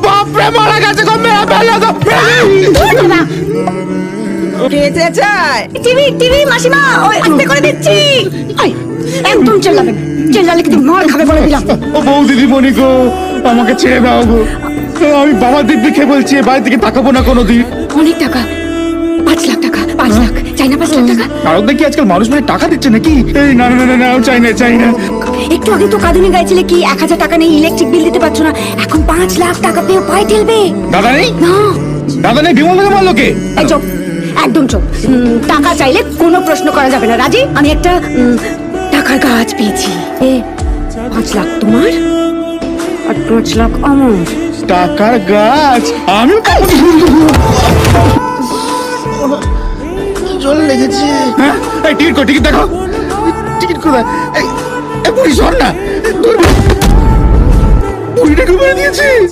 বাপরে মারা গেছে গো মেরা বেলা গো খেতে চায় টিভি টিভি মাসিমা ওই আস্তে করে দিচ্ছি আই একদম চেল্লাবেন চেল্লালে কিন্তু মার খাবে বলে দিলাম ও বউ দিদিমণি গো আমাকে ছেড়ে দাও গো আমি বাবার দিক দেখে বলছি বাড়ি থেকে তাকাবো না কোনোদিন। অনেক টাকা 5 লাখ টাকা 5 লাখ চাই না 5 লাখ টাকা কারণ দেখি আজকাল মানুষ মানে টাকা দিচ্ছে নাকি এই না না না না চাই না চাই না। একটু আগে তো কাঁদুনি গাইছিলে কি 1000 টাকা নেই ইলেকট্রিক বিল দিতে পারছো না এখন 5 লাখ টাকা পেয়ে পায়ে ঠেলবে দাদা নেই না দাদা নেই বিমল দাদা মারলো কে? এই চুপ একদম চুপ টাকা চাইলে কোনো প্রশ্ন করা যাবে না রাজি আমি একটা টাকার গাছ পেয়েছি 5 লাখ তোমার আর 5 লাখ আমার টাকার গাছ আমি জল লেগেছে। হ্যাঁ এই টিকিট দেখো টিকিট কোথায় এই বুড়ি সর না বুড়িটাকে মেরে দিয়েছে।